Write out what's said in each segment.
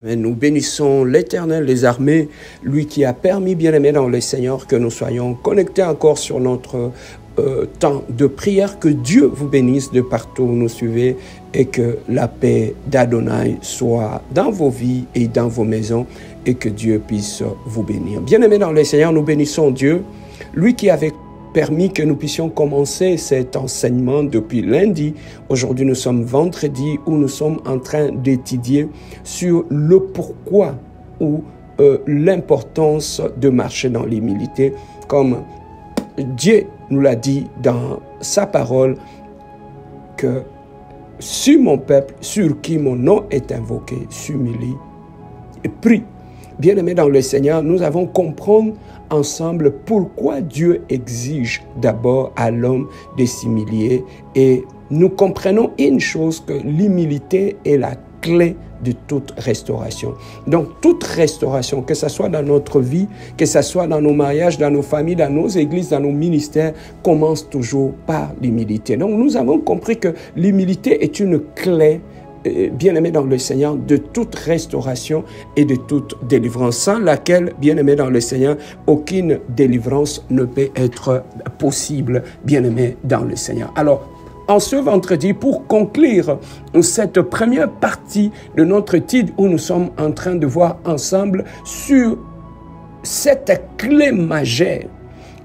Nous bénissons l'Éternel des armées, lui qui a permis, bien-aimés dans le Seigneur, que nous soyons connectés encore sur notre temps de prière. Que Dieu vous bénisse de partout où nous suivez et que la paix d'Adonai soit dans vos vies et dans vos maisons et que Dieu puisse vous bénir. Bien-aimés dans le Seigneur, nous bénissons Dieu, lui qui avait permis que nous puissions commencer cet enseignement depuis lundi. Aujourd'hui, nous sommes vendredi où nous sommes en train d'étudier sur le pourquoi ou l'importance de marcher dans l'humilité, comme Dieu nous l'a dit dans sa parole, que si mon peuple, sur qui mon nom est invoqué, s'humilie et prie. Bien-aimés dans le Seigneur, nous avons compris ensemble pourquoi Dieu exige d'abord à l'homme de s'humilier, et nous comprenons une chose, que l'humilité est la clé de toute restauration. Donc toute restauration, que ce soit dans notre vie, que ce soit dans nos mariages, dans nos familles, dans nos églises, dans nos ministères, commence toujours par l'humilité. Donc nous avons compris que l'humilité est une clé, bien-aimé dans le Seigneur, de toute restauration et de toute délivrance, sans laquelle, bien-aimé dans le Seigneur, aucune délivrance ne peut être possible, bien-aimé dans le Seigneur. Alors, en ce vendredi, pour conclure cette première partie de notre étude où nous sommes en train de voir ensemble sur cette clé majeure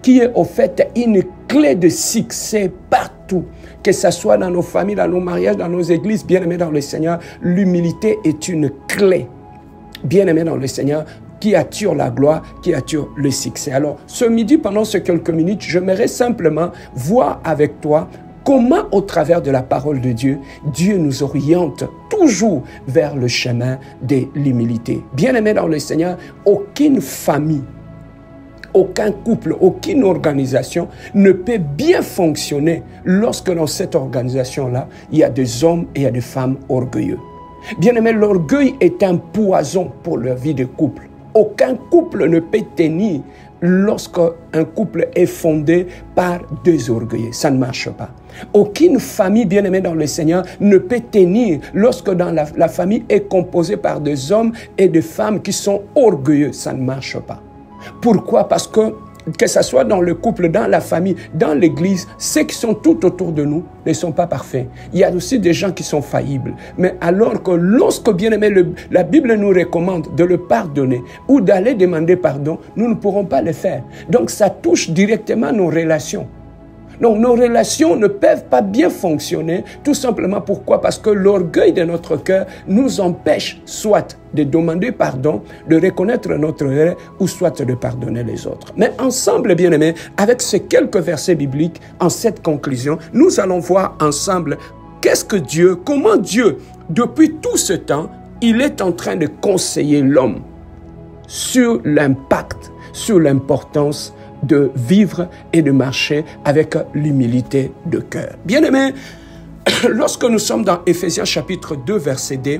qui est au fait une clé de succès partout, que ce soit dans nos familles, dans nos mariages, dans nos églises, bien-aimés dans le Seigneur, l'humilité est une clé, bien-aimés dans le Seigneur, qui attire la gloire, qui attire le succès. Alors, ce midi, pendant ces quelques minutes, j'aimerais simplement voir avec toi comment, au travers de la parole de Dieu, Dieu nous oriente toujours vers le chemin de l'humilité. Bien-aimés dans le Seigneur, aucune famille, aucun couple, aucune organisation ne peut bien fonctionner lorsque dans cette organisation-là, il y a des hommes et il y a des femmes orgueilleux. Bien-aimé, l'orgueil est un poison pour leur vie de couple. Aucun couple ne peut tenir lorsqu'un couple est fondé par deux orgueilleux. Ça ne marche pas. Aucune famille, bien-aimée dans le Seigneur, ne peut tenir lorsque dans la famille est composée par des hommes et des femmes qui sont orgueilleux. Ça ne marche pas. Pourquoi? Parce que ce soit dans le couple, dans la famille, dans l'église, ceux qui sont tout autour de nous ne sont pas parfaits. Il y a aussi des gens qui sont faillibles. Mais alors que lorsque, bien aimé, la Bible nous recommande de le pardonner ou d'aller demander pardon, nous ne pourrons pas le faire. Donc ça touche directement nos relations. Donc nos relations ne peuvent pas bien fonctionner, tout simplement pourquoi? Parce que l'orgueil de notre cœur nous empêche soit de demander pardon, de reconnaître notre erreur, ou soit de pardonner les autres. Mais ensemble, bien-aimés, avec ces quelques versets bibliques, en cette conclusion, nous allons voir ensemble comment Dieu, depuis tout ce temps, il est en train de conseiller l'homme sur l'impact, sur l'importance de vivre et de marcher avec l'humilité de cœur. Bien-aimés, lorsque nous sommes dans Éphésiens chapitre 2, verset 2,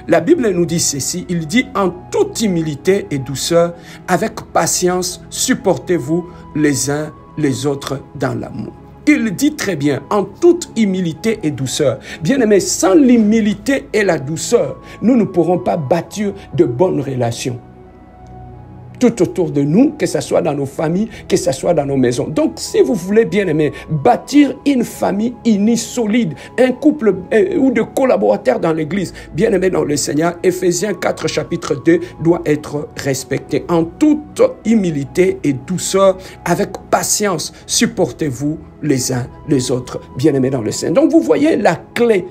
la Bible nous dit ceci, il dit « En toute humilité et douceur, avec patience, supportez-vous les uns les autres dans l'amour. » Il dit très bien, en toute humilité et douceur. Bien-aimés, sans l'humilité et la douceur, nous ne pourrons pas bâtir de bonnes relations tout autour de nous, que ce soit dans nos familles, que ce soit dans nos maisons. Donc, si vous voulez, bien aimé, bâtir une famille unie, solide, un couple ou de collaborateurs dans l'église, bien aimé dans le Seigneur, Éphésiens 4, chapitre 2, doit être respecté. En toute humilité et douceur, avec patience, supportez-vous les uns les autres, bien aimés dans le Seigneur. Donc, vous voyez la clé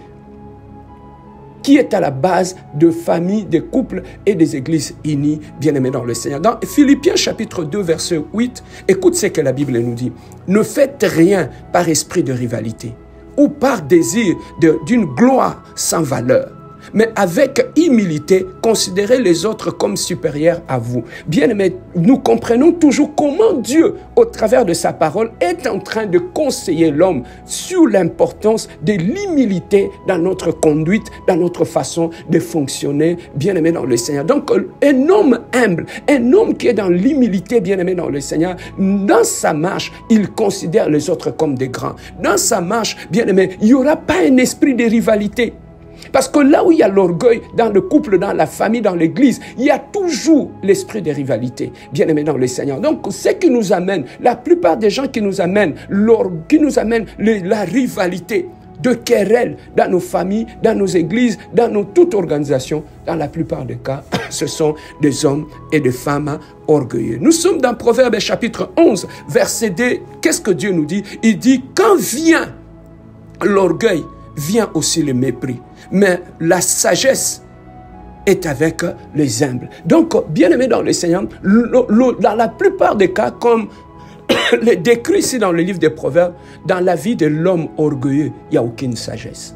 qui est à la base de familles, des couples et des églises unies, bien-aimés dans le Seigneur. Dans Philippiens chapitre 2, verset 8, écoute ce que la Bible nous dit. Ne faites rien par esprit de rivalité ou par désir d'une gloire sans valeur, mais avec humilité, considérez les autres comme supérieurs à vous. Bien-aimés, nous comprenons toujours comment Dieu, au travers de sa parole, est en train de conseiller l'homme sur l'importance de l'humilité dans notre conduite, dans notre façon de fonctionner, bien-aimés dans le Seigneur. Donc, un homme humble, un homme qui est dans l'humilité, bien-aimé dans le Seigneur, dans sa marche, il considère les autres comme des grands. Dans sa marche, bien-aimé, il n'y aura pas un esprit de rivalité. Parce que là où il y a l'orgueil, dans le couple, dans la famille, dans l'église, il y a toujours l'esprit de rivalité, bien aimé dans le Seigneur. Donc, ce qui nous amène, la plupart des gens qui nous amènent la rivalité, de querelles dans nos familles, dans nos églises, dans toute organisation, dans la plupart des cas, ce sont des hommes et des femmes orgueilleux. Nous sommes dans Proverbes chapitre 11, verset 2. Qu'est-ce que Dieu nous dit? Il dit, quand vient l'orgueil, vient aussi le mépris. Mais la sagesse est avec les humbles. Donc, bien aimé dans le Seigneur, dans la plupart des cas, comme le décrit ici dans le livre des Proverbes, dans la vie de l'homme orgueilleux, il n'y a aucune sagesse.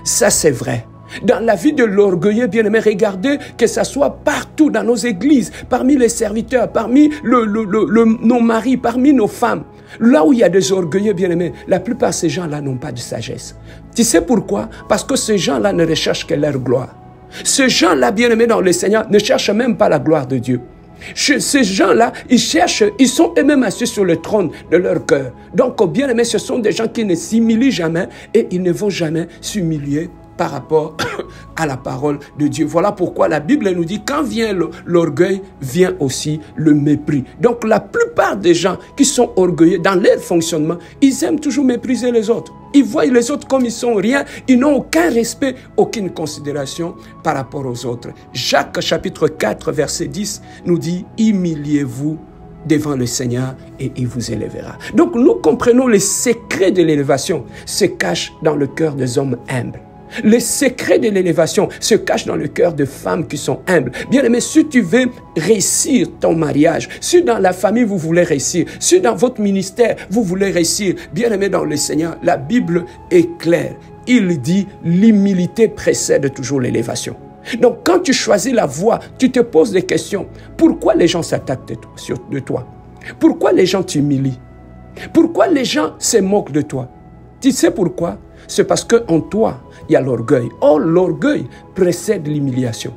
Ça, c'est vrai. Dans la vie de l'orgueilleux, bien aimé, regardez que ça soit partout dans nos églises, parmi les serviteurs, parmi nos maris, parmi nos femmes. Là où il y a des orgueilleux, bien aimés, la plupart de ces gens-là n'ont pas de sagesse. Tu sais pourquoi? Parce que ces gens-là ne recherchent que leur gloire. Ces gens-là, bien aimés dans le Seigneur, ne cherchent même pas la gloire de Dieu. Ces gens-là, ils sont eux-mêmes assis sur le trône de leur cœur. Donc, bien aimé, ce sont des gens qui ne s'humilient jamais et ils ne vont jamais s'humilier par rapport à la parole de Dieu. Voilà pourquoi la Bible nous dit, quand vient l'orgueil, vient aussi le mépris. Donc la plupart des gens qui sont orgueilleux dans leur fonctionnement, ils aiment toujours mépriser les autres. Ils voient les autres comme ils sont rien, ils n'ont aucun respect, aucune considération par rapport aux autres. Jacques chapitre 4 verset 10 nous dit, humiliez-vous devant le Seigneur et il vous élèvera. Donc nous comprenons les secrets de l'élévation se cachent dans le cœur des hommes humbles. Les secrets de l'élévation se cachent dans le cœur de femmes qui sont humbles. Bien aimé, si tu veux réussir ton mariage, si dans la famille vous voulez réussir, si dans votre ministère vous voulez réussir, bien aimé dans le Seigneur, la Bible est claire. Il dit, l'humilité précède toujours l'élévation. Donc quand tu choisis la voie, tu te poses des questions. Pourquoi les gens s'attaquent de toi? Pourquoi les gens t'humilient? Pourquoi les gens se moquent de toi? Tu sais pourquoi? C'est parce qu'en toi, il y a l'orgueil. Or, l'orgueil précède l'humiliation.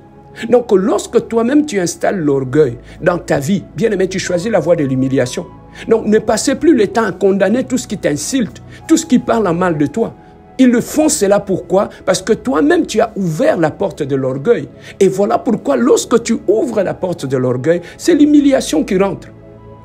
Donc, lorsque toi-même tu installes l'orgueil dans ta vie, bien aimé, tu choisis la voie de l'humiliation. Donc, ne passez plus le temps à condamner tout ce qui t'insulte, tout ce qui parle en mal de toi. Ils le font cela pourquoi? Parce que toi-même tu as ouvert la porte de l'orgueil. Et voilà pourquoi lorsque tu ouvres la porte de l'orgueil, c'est l'humiliation qui rentre.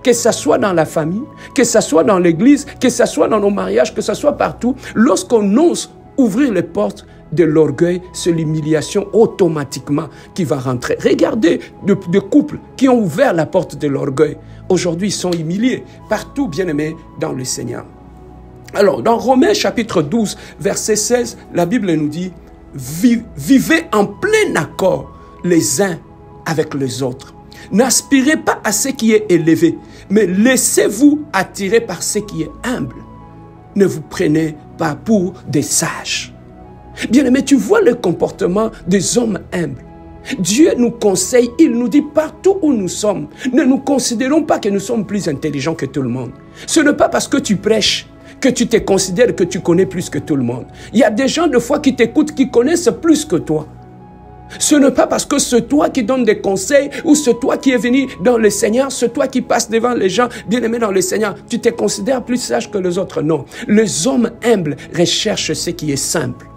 Que ce soit dans la famille, que ce soit dans l'église, que ce soit dans nos mariages, que ce soit partout, lorsqu'on ose ouvrir les portes de l'orgueil, c'est l'humiliation automatiquement qui va rentrer. Regardez de couples qui ont ouvert la porte de l'orgueil. Aujourd'hui, ils sont humiliés partout, bien-aimés, dans le Seigneur. Alors, dans Romains chapitre 12, verset 16, la Bible nous dit, vivez en plein accord les uns avec les autres. N'aspirez pas à ce qui est élevé, mais laissez-vous attirer par ce qui est humble. Ne vous prenez pas pour des sages. Bien-aimé, tu vois le comportement des hommes humbles. Dieu nous conseille, il nous dit partout où nous sommes, ne nous considérons pas que nous sommes plus intelligents que tout le monde. Ce n'est pas parce que tu prêches que tu te considères que tu connais plus que tout le monde. Il y a des gens de foi qui t'écoutent, qui connaissent plus que toi. Ce n'est pas parce que c'est toi qui donnes des conseils ou c'est toi qui es venu dans le Seigneur, c'est toi qui passes devant les gens bien-aimés dans le Seigneur. Tu te considères plus sage que les autres. Non. Les hommes humbles recherchent ce qui est simple.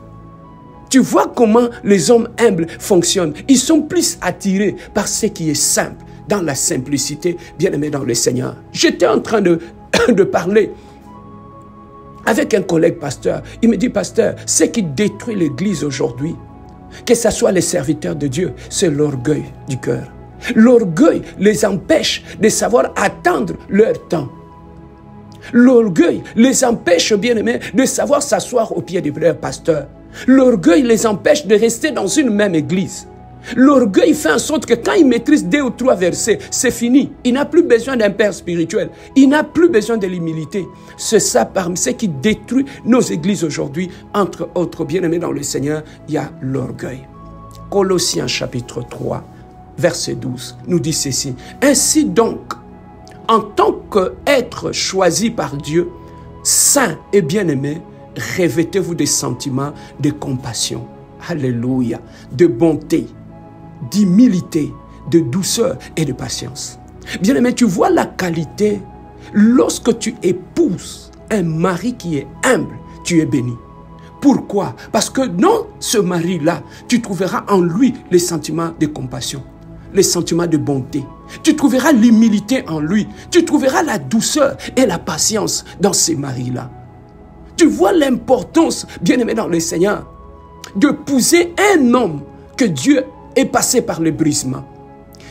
Tu vois comment les hommes humbles fonctionnent. Ils sont plus attirés par ce qui est simple, dans la simplicité, bien-aimés dans le Seigneur. J'étais en train de parler avec un collègue pasteur. Il me dit, pasteur, ce qui détruit l'église aujourd'hui, que ce soit les serviteurs de Dieu, c'est l'orgueil du cœur. L'orgueil les empêche de savoir attendre leur temps. L'orgueil les empêche, bien-aimés, de savoir s'asseoir au pied de leur pasteur. L'orgueil les empêche de rester dans une même église. L'orgueil fait en sorte que quand il maîtrise 2 ou 3 versets, c'est fini. Il n'a plus besoin d'un père spirituel. Il n'a plus besoin de l'humilité. C'est ça parmi ce qui détruit nos églises aujourd'hui. Entre autres, bien-aimés dans le Seigneur, il y a l'orgueil. Colossiens chapitre 3, verset 12, nous dit ceci. Ainsi donc, en tant qu'être choisi par Dieu, saint et bien-aimé, revêtez-vous des sentiments de compassion. Alléluia. De bonté, d'humilité, de douceur et de patience. Bien-aimé, tu vois la qualité. Lorsque tu épouses un mari qui est humble, tu es béni. Pourquoi? Parce que dans ce mari-là, tu trouveras en lui les sentiments de compassion, les sentiments de bonté. Tu trouveras l'humilité en lui. Tu trouveras la douceur et la patience dans ces maris-là. Tu vois l'importance, bien-aimé dans le Seigneur, d'épouser un homme que Dieu est passé par le brisement.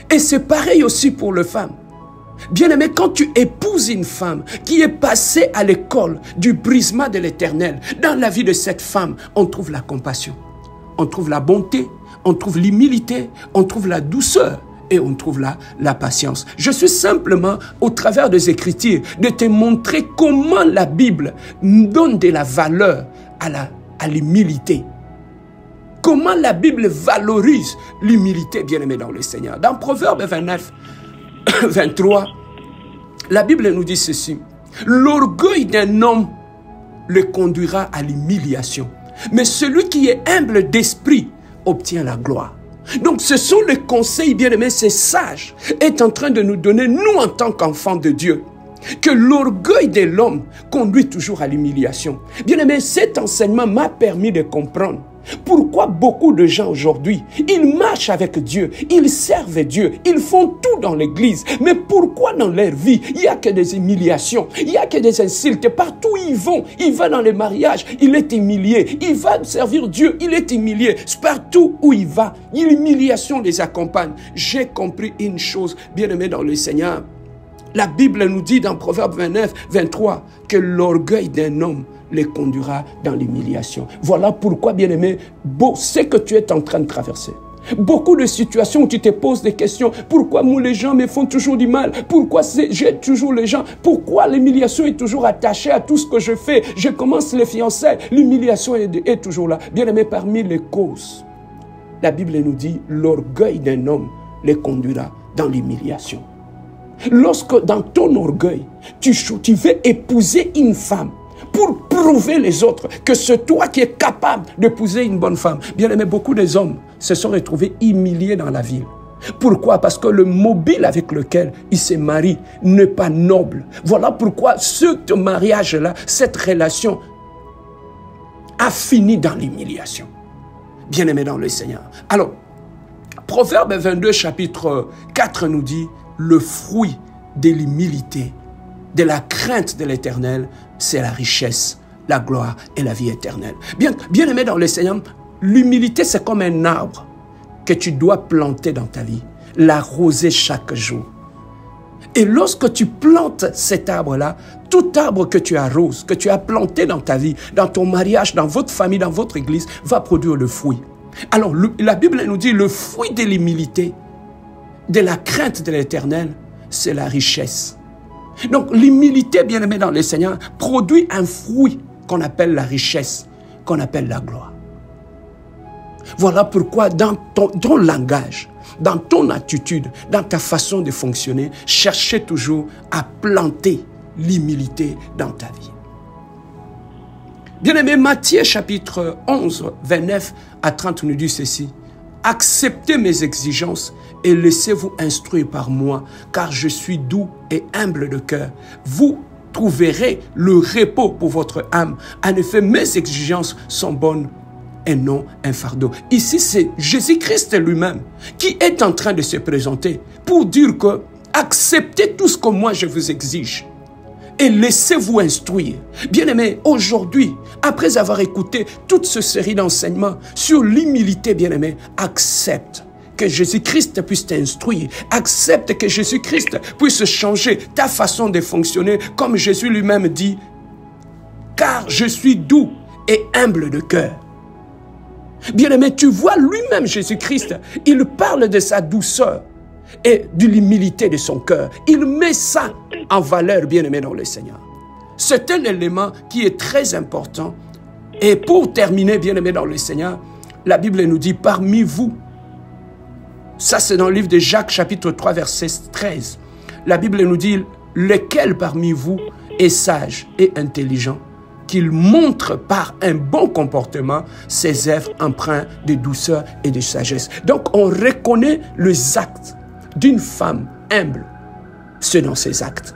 Et c'est pareil aussi pour les femmes. Bien-aimé, quand tu épouses une femme qui est passée à l'école du brisement de l'Éternel, dans la vie de cette femme, on trouve la compassion, on trouve la bonté, on trouve l'humilité, on trouve la douceur et on trouve la patience. Je suis simplement, au travers des Écritures, de te montrer comment la Bible donne de la valeur à l'humilité. Comment la Bible valorise l'humilité, bien-aimé dans le Seigneur. Dans Proverbe 29, 23, la Bible nous dit ceci. L'orgueil d'un homme le conduira à l'humiliation, mais celui qui est humble d'esprit obtient la gloire. Donc ce sont les conseils, bien-aimés, c'est sage, est en train de nous donner, nous en tant qu'enfants de Dieu, que l'orgueil de l'homme conduit toujours à l'humiliation. Bien-aimé, cet enseignement m'a permis de comprendre pourquoi beaucoup de gens aujourd'hui, ils marchent avec Dieu, ils servent Dieu, ils font tout dans l'église. Mais pourquoi dans leur vie, il n'y a que des humiliations, il n'y a que des insultes. Partout où ils vont, il va dans les mariages, il est humilié. Il va servir Dieu, il est humilié. Partout où il va, l'humiliation les accompagne. J'ai compris une chose, bien-aimé dans le Seigneur. La Bible nous dit dans Proverbe 29, 23, que l'orgueil d'un homme les conduira dans l'humiliation. Voilà pourquoi, bien-aimé, c'est que tu es en train de traverser. Beaucoup de situations où tu te poses des questions. Pourquoi moi les gens me font toujours du mal? Pourquoi j'ai toujours les gens? Pourquoi l'humiliation est toujours attachée à tout ce que je fais? Je commence les fiançailles. L'humiliation est toujours là. Bien-aimé, parmi les causes, la Bible nous dit l'orgueil d'un homme les conduira dans l'humiliation. Lorsque dans ton orgueil, tu veux épouser une femme pour prouver les autres que c'est toi qui es capable d'épouser une bonne femme. Bien aimé, beaucoup des hommes se sont retrouvés humiliés dans la ville. Pourquoi? Parce que le mobile avec lequel ils se marient n'est pas noble. Voilà pourquoi ce mariage-là, cette relation a fini dans l'humiliation. Bien aimé dans le Seigneur. Alors, Proverbe 22, chapitre 4 nous dit le fruit de l'humilité, de la crainte de l'Éternel, c'est la richesse, la gloire et la vie éternelle. Bien aimé dans le Seigneur, l'humilité c'est comme un arbre que tu dois planter dans ta vie, l'arroser chaque jour. Et lorsque tu plantes cet arbre-là, tout arbre que tu arroses, que tu as planté dans ta vie, dans ton mariage, dans votre famille, dans votre église, va produire le fruit. Alors, la Bible nous dit le fruit de l'humilité, de la crainte de l'Éternel, c'est la richesse. Donc, l'humilité, bien aimé dans le Seigneur, produit un fruit qu'on appelle la richesse, qu'on appelle la gloire. Voilà pourquoi dans ton langage, dans ton attitude, dans ta façon de fonctionner, cherchez toujours à planter l'humilité dans ta vie. Bien-aimé, Matthieu chapitre 11, 29 à 30 nous dit ceci. Acceptez mes exigences et laissez-vous instruire par moi, car je suis doux et humble de cœur. Vous trouverez le repos pour votre âme. En effet, mes exigences sont bonnes et non un fardeau. Ici, c'est Jésus-Christ lui-même qui est en train de se présenter pour dire que acceptez tout ce que moi je vous exige et laissez-vous instruire. Bien-aimé, aujourd'hui, après avoir écouté toute cette série d'enseignements sur l'humilité, bien-aimé, accepte que Jésus-Christ puisse t'instruire. Accepte que Jésus-Christ puisse changer ta façon de fonctionner, comme Jésus lui-même dit, car je suis doux et humble de cœur. Bien-aimé, tu vois lui-même Jésus-Christ, il parle de sa douceur et de l'humilité de son cœur. Il met ça en valeur, bien-aimé dans le Seigneur. C'est un élément qui est très important. Et pour terminer, bien-aimé dans le Seigneur, la Bible nous dit, parmi vous, ça c'est dans le livre de Jacques, chapitre 3, verset 13. La Bible nous dit, lequel parmi vous est sage et intelligent, qu'il montre par un bon comportement ses œuvres empreints de douceur et de sagesse. Donc on reconnaît les actes d'une femme humble, c'est dans ses actes.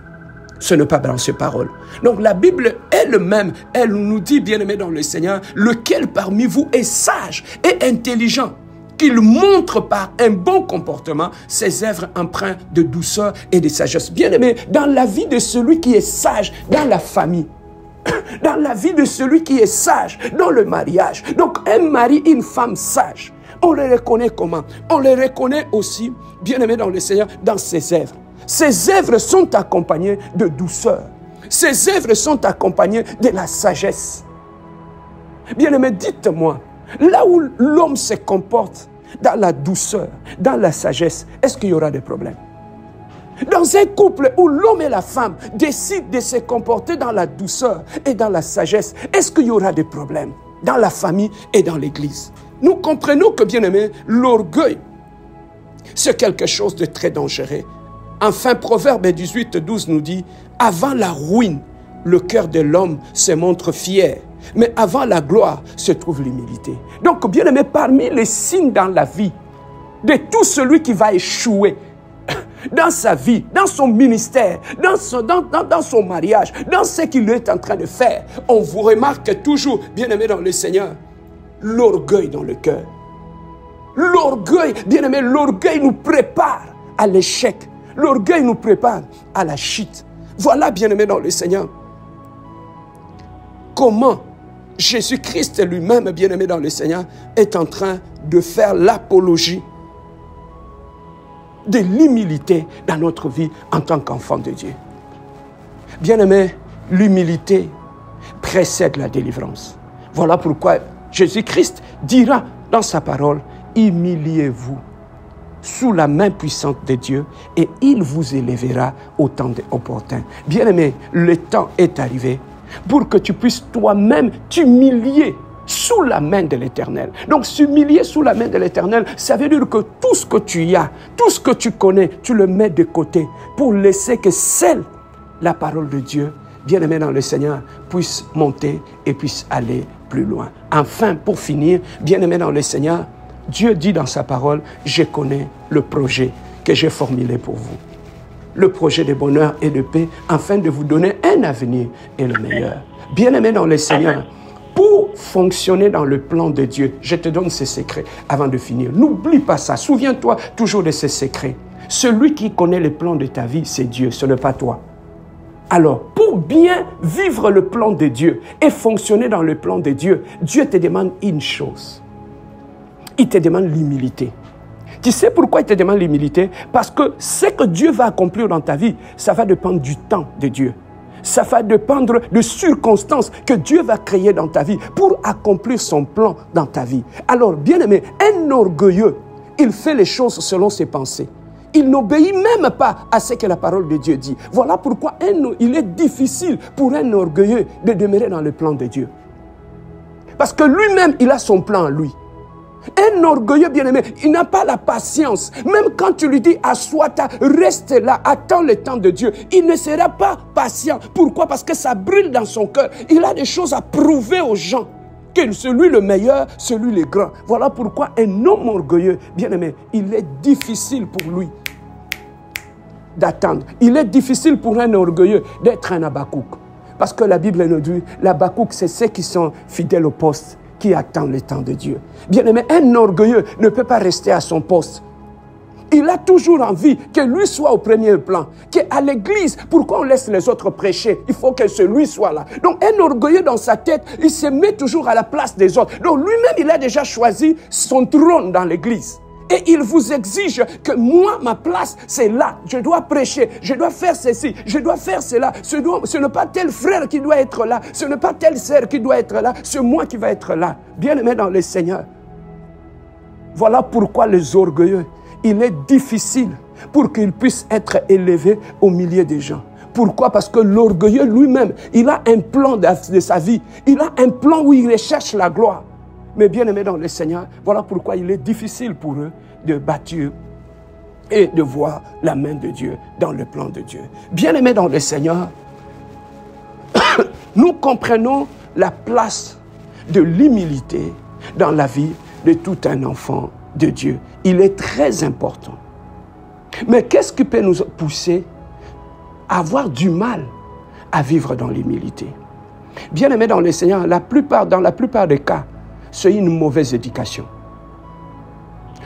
ce n'est pas dans ses paroles. Donc la Bible elle-même, elle nous dit, bien-aimés dans le Seigneur, lequel parmi vous est sage et intelligent, qu'il montre par un bon comportement ses œuvres empreintes de douceur et de sagesse. Bien-aimés, dans la vie de celui qui est sage, dans la famille, dans la vie de celui qui est sage, dans le mariage. Donc un mari, une femme sage, on les reconnaît comment? On les reconnaît aussi, bien-aimés dans le Seigneur, dans ses œuvres. Ses œuvres sont accompagnées de douceur. Ses œuvres sont accompagnées de la sagesse. Bien-aimés, dites-moi, là où l'homme se comporte dans la douceur, dans la sagesse, est-ce qu'il y aura des problèmes? Dans un couple où l'homme et la femme décident de se comporter dans la douceur et dans la sagesse, est-ce qu'il y aura des problèmes dans la famille et dans l'église? Nous comprenons que, bien-aimés, l'orgueil, c'est quelque chose de très dangereux. Enfin, Proverbe 18:12 nous dit, « Avant la ruine, le cœur de l'homme se montre fier, mais avant la gloire se trouve l'humilité. » Donc, bien-aimés, parmi les signes dans la vie de tout celui qui va échouer dans sa vie, dans son ministère, dans son mariage, dans ce qu'il est en train de faire, on vous remarque toujours, bien-aimés dans le Seigneur, l'orgueil dans le cœur. L'orgueil, bien-aimés, l'orgueil nous prépare à l'échec. L'orgueil nous prépare à la chute. Voilà, bien-aimés dans le Seigneur, comment Jésus-Christ lui-même, bien-aimé dans le Seigneur, est en train de faire l'apologie de l'humilité dans notre vie en tant qu'enfant de Dieu. Bien-aimés, l'humilité précède la délivrance. Voilà pourquoi Jésus-Christ dira dans sa parole, « Humiliez-vous sous la main puissante de Dieu et il vous élèvera au temps opportun. » Bien-aimé, le temps est arrivé pour que tu puisses toi-même t'humilier sous la main de l'Éternel. Donc, s'humilier sous la main de l'Éternel, ça veut dire que tout ce que tu as, tout ce que tu connais, tu le mets de côté pour laisser que seule la parole de Dieu, bien-aimé dans le Seigneur, puisse monter et puisse aller plus loin. Enfin, pour finir, bien-aimé dans le Seigneur, Dieu dit dans sa parole, « Je connais le projet que j'ai formulé pour vous. » Le projet de bonheur et de paix, afin de vous donner un avenir et le meilleur. Bien-aimé dans le Seigneur, pour fonctionner dans le plan de Dieu, je te donne ces secrets avant de finir. N'oublie pas ça. Souviens-toi toujours de ces secrets. Celui qui connaît le plan de ta vie, c'est Dieu, ce n'est pas toi. Alors, pour bien vivre le plan de Dieu et fonctionner dans le plan de Dieu, Dieu te demande une chose. Il te demande l'humilité. Tu sais pourquoi il te demande l'humilité? Parce que ce que Dieu va accomplir dans ta vie, ça va dépendre du temps de Dieu. Ça va dépendre de circonstances que Dieu va créer dans ta vie pour accomplir son plan dans ta vie. Alors, bien-aimé, un orgueilleux, il fait les choses selon ses pensées. Il n'obéit même pas à ce que la parole de Dieu dit. Voilà pourquoi il est difficile pour un orgueilleux de demeurer dans le plan de Dieu. Parce que lui-même, il a son plan à lui. Un orgueilleux bien-aimé, il n'a pas la patience. Même quand tu lui dis, assois-toi, reste là, attends le temps de Dieu, il ne sera pas patient. Pourquoi? Parce que ça brûle dans son cœur. Il a des choses à prouver aux gens. Que celui le meilleur, celui le grand. Voilà pourquoi un homme orgueilleux, bien-aimé, il est difficile pour lui d'attendre. Il est difficile pour un orgueilleux d'être un Habakkuk. Parce que la Bible nous dit, l'Habakkuk, c'est ceux qui sont fidèles au poste, qui attendent le temps de Dieu. Bien-aimé, un orgueilleux ne peut pas rester à son poste. Il a toujours envie que lui soit au premier plan, qu'à l'église, pourquoi on laisse les autres prêcher? Il faut que celui soit là. Donc un orgueilleux dans sa tête, il se met toujours à la place des autres. Donc lui-même, il a déjà choisi son trône dans l'église. Et il vous exige que moi, ma place, c'est là. Je dois prêcher, je dois faire ceci, je dois faire cela. Ce n'est pas tel frère qui doit être là, ce n'est pas telle sœur qui doit être là, c'est moi qui va être là. Bien-aimé dans le Seigneur. Voilà pourquoi les orgueilleux, il est difficile pour qu'ils puissent être élevés au milieu des gens. Pourquoi? Parce que l'orgueilleux lui-même, il a un plan de sa vie. Il a un plan où il recherche la gloire. Mais bien aimé dans le Seigneur, voilà pourquoi il est difficile pour eux de bâtir et de voir la main de Dieu dans le plan de Dieu. Bien aimé dans le Seigneur, nous comprenons la place de l'humilité dans la vie de tout un enfant de Dieu. Il est très important. Mais qu'est-ce qui peut nous pousser avoir du mal à vivre dans l'humilité. Bien-aimés dans le Seigneur, dans la plupart des cas, c'est une mauvaise éducation.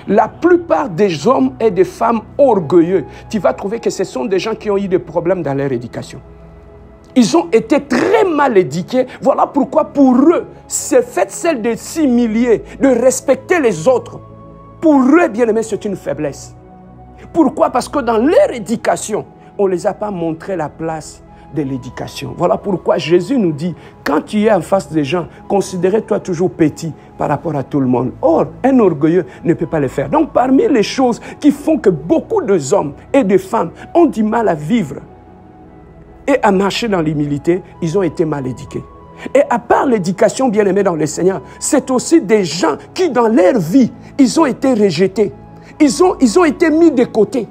La plupart des hommes et des femmes orgueilleux, tu vas trouver que ce sont des gens qui ont eu des problèmes dans leur éducation. Ils ont été très mal éduqués. Voilà pourquoi pour eux, c'est fait celle de s'humilier, de respecter les autres. Pour eux, bien-aimés, c'est une faiblesse. Pourquoi? Parce que dans leur éducation, on ne les a pas montré la place de l'éducation. Voilà pourquoi Jésus nous dit, quand tu es en face des gens, considère-toi toujours petit par rapport à tout le monde. Or, un orgueilleux ne peut pas le faire. Donc, parmi les choses qui font que beaucoup d'hommes et de femmes ont du mal à vivre et à marcher dans l'humilité, ils ont été mal éduqués. Et à part l'éducation, bien-aimée dans le Seigneur, c'est aussi des gens qui, dans leur vie, ils ont été rejetés. Ils ont été mis de côté.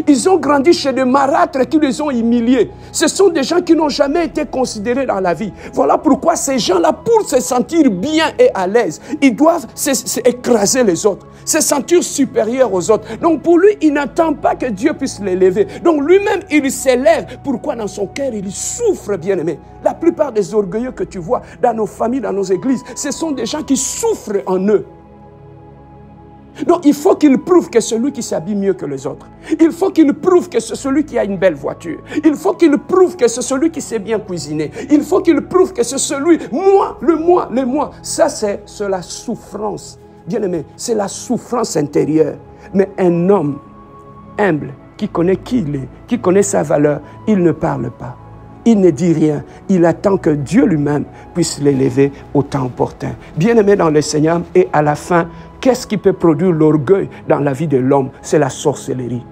Ils ont grandi chez des marâtres qui les ont humiliés. Ce sont des gens qui n'ont jamais été considérés dans la vie. Voilà pourquoi ces gens-là, pour se sentir bien et à l'aise, ils doivent écraser les autres, se sentir supérieurs aux autres. Donc pour lui, il n'attend pas que Dieu puisse l'élever. Donc lui-même, il s'élève. Pourquoi dans son cœur, il souffre, bien-aimé. La plupart des orgueilleux que tu vois dans nos familles, dans nos églises, ce sont des gens qui souffrent en eux. Donc il faut qu'il prouve que c'est celui qui s'habille mieux que les autres. Il faut qu'il prouve que c'est celui qui a une belle voiture. Il faut qu'il prouve que c'est celui qui sait bien cuisiner. Il faut qu'il prouve que c'est celui, le moi. Ça c'est la souffrance. Bien aimé, c'est la souffrance intérieure. Mais un homme humble, qui connaît qui il est, qui connaît sa valeur, il ne parle pas. Il ne dit rien. Il attend que Dieu lui-même puisse l'élever au temps opportun. Bien-aimé dans le Seigneur, et à la fin, qu'est-ce qui peut produire l'orgueil dans la vie de l'homme? C'est la sorcellerie.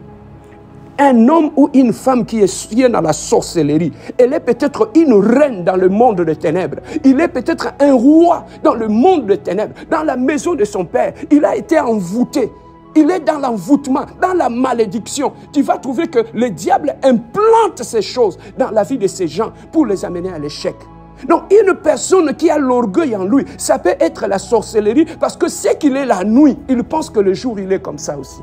Un homme ou une femme qui est dans la sorcellerie, elle est peut-être une reine dans le monde des ténèbres. Il est peut-être un roi dans le monde des ténèbres, dans la maison de son père. Il a été envoûté. Il est dans l'envoûtement, dans la malédiction. Tu vas trouver que le diable implante ces choses dans la vie de ces gens pour les amener à l'échec. Donc, une personne qui a l'orgueil en lui, ça peut être la sorcellerie parce que c'est qu'il est la nuit. Il pense que le jour, il est comme ça aussi.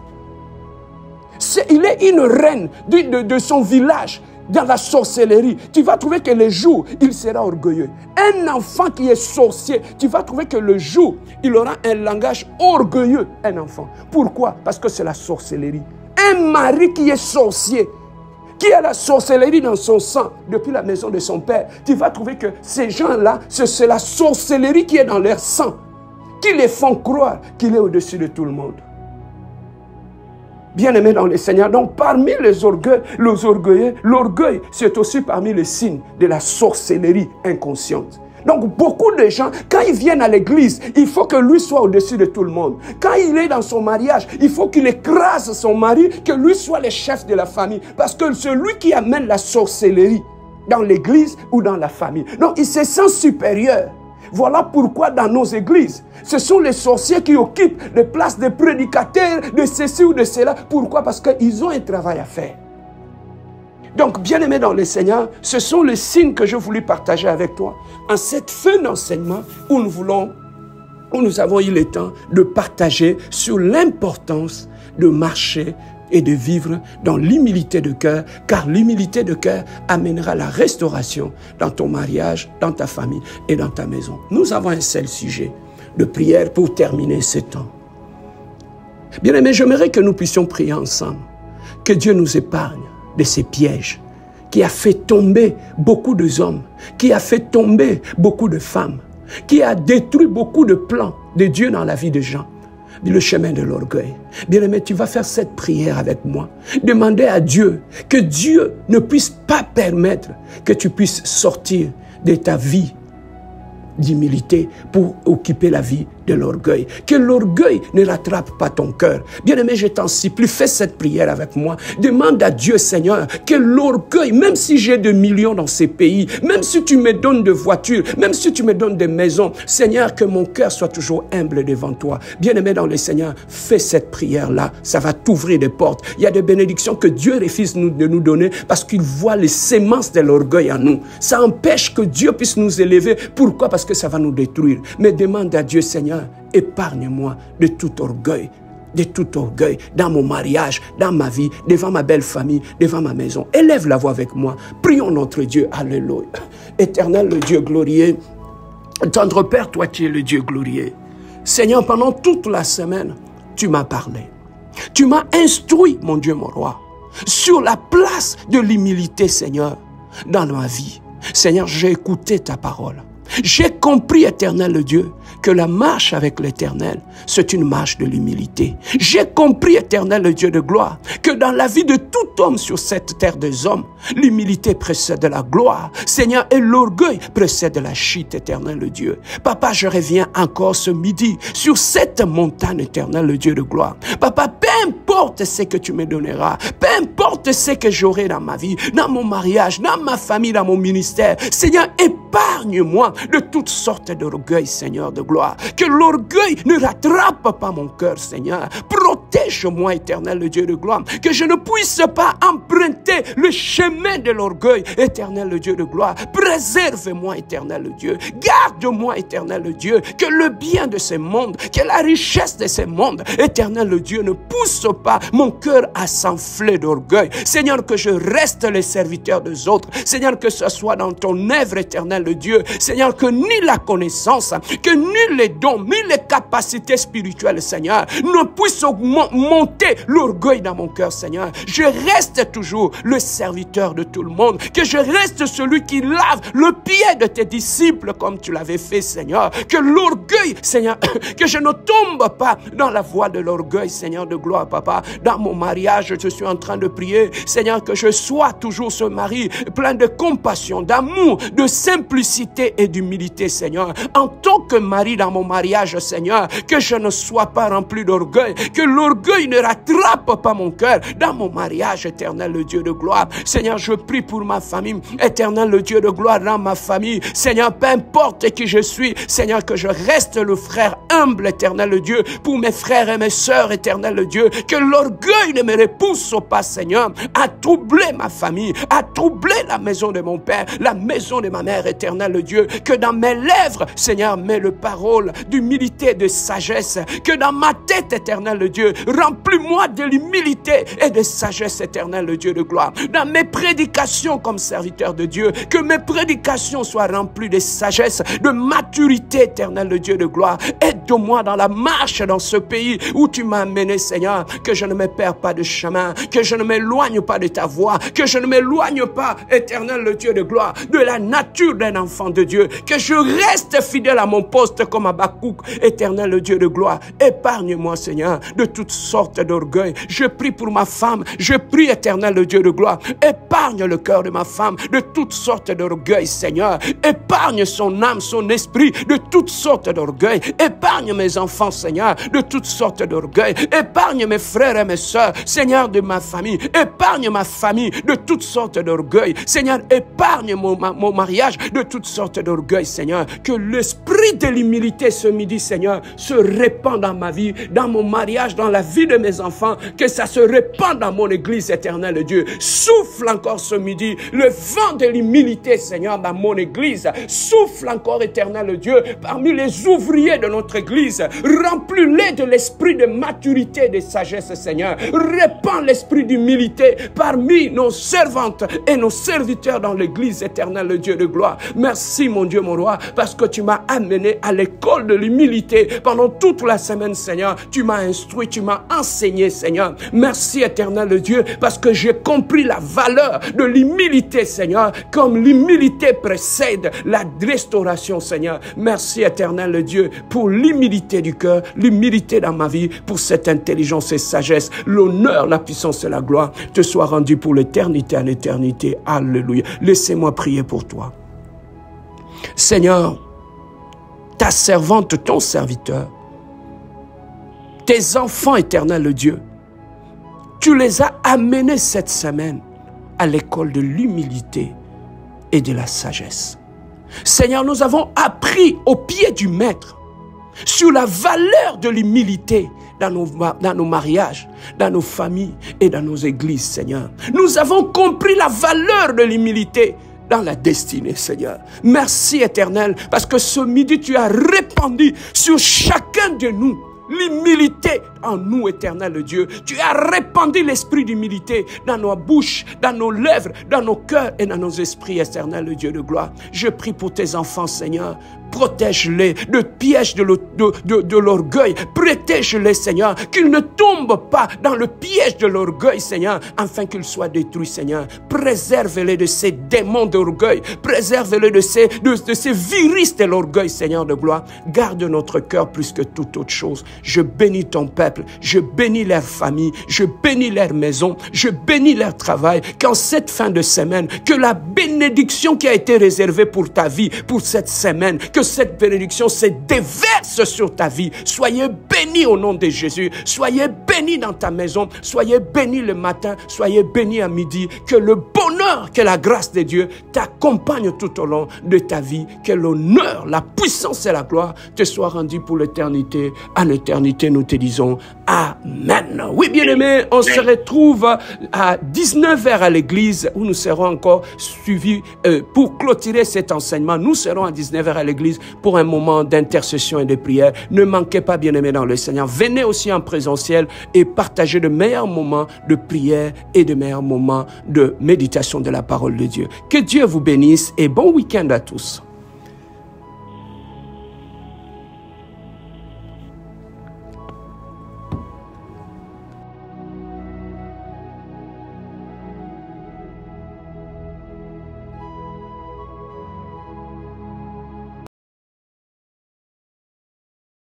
Il est une reine de son village dans la sorcellerie. Tu vas trouver que le jour, il sera orgueilleux. Un enfant qui est sorcier, tu vas trouver que le jour, il aura un langage orgueilleux, un enfant. Pourquoi? Parce que c'est la sorcellerie. Un mari qui est sorcier, qui a la sorcellerie dans son sang depuis la maison de son père, tu vas trouver que ces gens-là, c'est la sorcellerie qui est dans leur sang, qui les font croire qu'il est au-dessus de tout le monde. Bien-aimés dans le Seigneur, donc parmi les orgueilleux, l'orgueil, c'est aussi parmi les signes de la sorcellerie inconsciente. Donc beaucoup de gens, quand ils viennent à l'église, il faut que lui soit au-dessus de tout le monde. Quand il est dans son mariage, il faut qu'il écrase son mari, que lui soit le chef de la famille. Parce que c'est lui qui amène la sorcellerie dans l'église ou dans la famille. Donc il se sent supérieur. Voilà pourquoi dans nos églises, ce sont les sorciers qui occupent les places de prédicateurs, de ceci ou de cela. Pourquoi? Parce qu'ils ont un travail à faire. Donc, bien-aimés dans le Seigneur, ce sont les signes que je voulais partager avec toi en cette fin d'enseignement où nous avons eu le temps de partager sur l'importance de marcher et de vivre dans l'humilité de cœur, car l'humilité de cœur amènera la restauration dans ton mariage, dans ta famille et dans ta maison. Nous avons un seul sujet de prière pour terminer ce temps. Bien-aimés, j'aimerais que nous puissions prier ensemble, que Dieu nous épargne de ces pièges qui a fait tomber beaucoup d'hommes, qui a fait tomber beaucoup de femmes, qui a détruit beaucoup de plans de Dieu dans la vie des gens. Le chemin de l'orgueil. Bien-aimé, tu vas faire cette prière avec moi. Demander à Dieu que Dieu ne puisse pas permettre que tu puisses sortir de ta vie d'humilité pour occuper la vie de l'orgueil. Que l'orgueil ne rattrape pas ton cœur. Bien-aimé, je t'en supplie, fais cette prière avec moi. Demande à Dieu, Seigneur, que l'orgueil, même si j'ai des millions dans ces pays, même si tu me donnes de voitures, même si tu me donnes des maisons, Seigneur, que mon cœur soit toujours humble devant toi. Bien-aimé dans le Seigneur, fais cette prière-là. Ça va t'ouvrir des portes. Il y a des bénédictions que Dieu refuse de nous donner parce qu'il voit les semences de l'orgueil en nous. Ça empêche que Dieu puisse nous élever. Pourquoi? Parce que ça va nous détruire. Mais demande à Dieu, Seigneur, épargne-moi de tout orgueil. de tout orgueil dans mon mariage, dans ma vie, devant ma belle famille, devant ma maison. Élève la voix avec moi. Prions notre Dieu. Alléluia. Éternel, le Dieu glorieux, tendre Père, toi qui es le Dieu glorieux. Seigneur, pendant toute la semaine, tu m'as parlé. Tu m'as instruit, mon Dieu, mon roi, sur la place de l'humilité, Seigneur, dans ma vie. Seigneur, j'ai écouté ta parole. J'ai compris, éternel le Dieu, que la marche avec l'éternel, c'est une marche de l'humilité. J'ai compris, éternel le Dieu de gloire, que dans la vie de tout homme sur cette terre des hommes, l'humilité précède la gloire, Seigneur, et l'orgueil précède la chute, éternel le Dieu. Papa, je reviens encore ce midi sur cette montagne, éternel le Dieu de gloire. Papa, peu importe ce que tu me donneras, peu importe ce que j'aurai dans ma vie, dans mon mariage, dans ma famille, dans mon ministère, Seigneur, épargne-moi de toutes sortes d'orgueil, Seigneur de gloire. Que l'orgueil ne rattrape pas mon cœur, Seigneur. Protège-moi, éternel le Dieu de gloire. Que je ne puisse pas emprunter le chemin de l'orgueil, éternel le Dieu de gloire. Préserve-moi, éternel le Dieu. Garde-moi, éternel le Dieu. Que le bien de ce monde, que la richesse de ce monde, éternel le Dieu, ne pousse pas mon cœur à s'enfler d'orgueil. Seigneur, que je reste le serviteur des autres. Seigneur, que ce soit dans ton œuvre, éternel le Dieu. Seigneur, que ni la connaissance, que ni les dons, ni les capacités spirituelles, Seigneur, ne puissent monter l'orgueil dans mon cœur, Seigneur. Je reste toujours le serviteur de tout le monde. Que je reste celui qui lave le pied de tes disciples comme tu l'avais fait, Seigneur. Que l'orgueil, Seigneur, que je ne tombe pas dans la voie de l'orgueil, Seigneur de gloire, Papa. Dans mon mariage, je suis en train de prier, Seigneur, que je sois toujours ce mari plein de compassion, d'amour, de simplicité et d'humilité, Seigneur. En tant que mari dans mon mariage, Seigneur, que je ne sois pas rempli d'orgueil, que l'orgueil ne rattrape pas mon cœur dans mon mariage, éternel le Dieu de gloire. Seigneur, je prie pour ma famille, éternel le Dieu de gloire dans ma famille. Seigneur, peu importe qui je suis, Seigneur, que je reste le frère humble, éternel le Dieu, pour mes frères et mes sœurs, éternel le Dieu, que l'orgueil ne me repousse pas, Seigneur, à troubler ma famille, à troubler la maison de mon père, la maison de ma mère, éternel le Dieu, que dans mes lèvres, Seigneur, mets le parole d'humilité, de sagesse, que dans ma tête, éternel le Dieu, remplis-moi de l'humilité et de sagesse, éternel le Dieu de gloire. Dans mes prédications comme serviteur de Dieu, que mes prédications soient remplies de sagesse, de maturité, éternel le Dieu de gloire. Aide-moi dans la marche dans ce pays où tu m'as amené, Seigneur, que je ne me perds pas de chemin, que je ne m'éloigne pas de ta voix, que je ne m'éloigne pas, éternel le Dieu de gloire, de la nature d'un enfant de Dieu, que je reste fidèle à mon poste comme Habakkuk, éternel le Dieu de gloire. Épargne-moi, Seigneur, de toutes sortes d'orgueil. Je prie pour ma femme, je prie, éternel le Dieu de gloire. Épargne le cœur de ma femme de toutes sortes d'orgueil, Seigneur. Épargne son âme, son esprit de toutes sortes d'orgueil. Épargne mes enfants, Seigneur, de toutes sortes d'orgueil. Épargne mes frères et mes sœurs, Seigneur, de ma famille. Épargne ma famille de toutes sortes d'orgueil. Seigneur, épargne mon mariage de toutes sortes d'orgueil, Seigneur. Que l'esprit de l'humilité ce midi, Seigneur, se répand dans ma vie, dans mon mariage, dans la vie de mes enfants. Que ça se répand dans mon église, éternel Dieu. Souffle encore ce midi le vent de l'humilité, Seigneur, dans mon église. Souffle encore, éternel Dieu, parmi les ouvriers de notre église. Remplis-les de l'esprit de maturité et de sagesse, Seigneur. Répands l'esprit d'humilité parmi nos servantes et nos serviteurs dans l'église, éternel Dieu de gloire. Merci, mon Dieu, mon roi, parce que tu m'as amené à l'école de l'humilité pendant toute la semaine, Seigneur. Tu m'as instruit, tu m'as enseigné, Seigneur. Merci, éternel Dieu, parce que j'ai compris la valeur de l'humilité, Seigneur, comme l'humilité précède la restauration, Seigneur. Merci, éternel Dieu, pour l'humilité du cœur, l'humilité dans ma vie, pour cette intelligence et sagesse. L'honneur, la puissance et la gloire te soient rendus pour l'éternité en éternité. Alléluia. Laissez-moi prier pour toi. Seigneur, ta servante, ton serviteur, tes enfants, éternel Dieu, tu les as amenés cette semaine à l'école de l'humilité et de la sagesse. Seigneur, nous avons appris au pied du Maître sur la valeur de l'humilité dans nos mariages, dans nos familles et dans nos églises, Seigneur. Nous avons compris la valeur de l'humilité dans la destinée, Seigneur. Merci, éternel, parce que ce midi, tu as répandu sur chacun de nous l'humilité en nous, éternel Dieu. Tu as répandu l'esprit d'humilité dans nos bouches, dans nos lèvres, dans nos cœurs et dans nos esprits, éternel Dieu de gloire. Je prie pour tes enfants, Seigneur. Protège-les de piège de l'orgueil. Protège-les, Seigneur, qu'ils ne tombent pas dans le piège de l'orgueil, Seigneur, afin qu'ils soient détruits, Seigneur. Préserve-les de ces démons d'orgueil. Préserve-les de ces virus de l'orgueil, Seigneur de gloire. Garde notre cœur plus que toute autre chose. Je bénis ton peuple. Je bénis leur famille. Je bénis leur maison. Je bénis leur travail. Qu'en cette fin de semaine, que la bénédiction qui a été réservée pour ta vie, pour cette semaine, que cette bénédiction se déverse sur ta vie. Soyez bénis au nom de Jésus. Soyez bénis dans ta maison. Soyez bénis le matin. Soyez bénis à midi. Que le bonheur, que la grâce de Dieu t'accompagne tout au long de ta vie. Que l'honneur, la puissance et la gloire te soient rendus pour l'éternité. En éternité, nous te disons Amen. Oui, bien-aimés, on se retrouve à 19h à l'église où nous serons encore suivis pour clôturer cet enseignement. Nous serons à 19h à l'église pour un moment d'intercession et de prière. Ne manquez pas, bien-aimés dans le Seigneur. Venez aussi en présentiel et partagez de meilleurs moments de prière et de meilleurs moments de méditation de la parole de Dieu. Que Dieu vous bénisse et bon week-end à tous.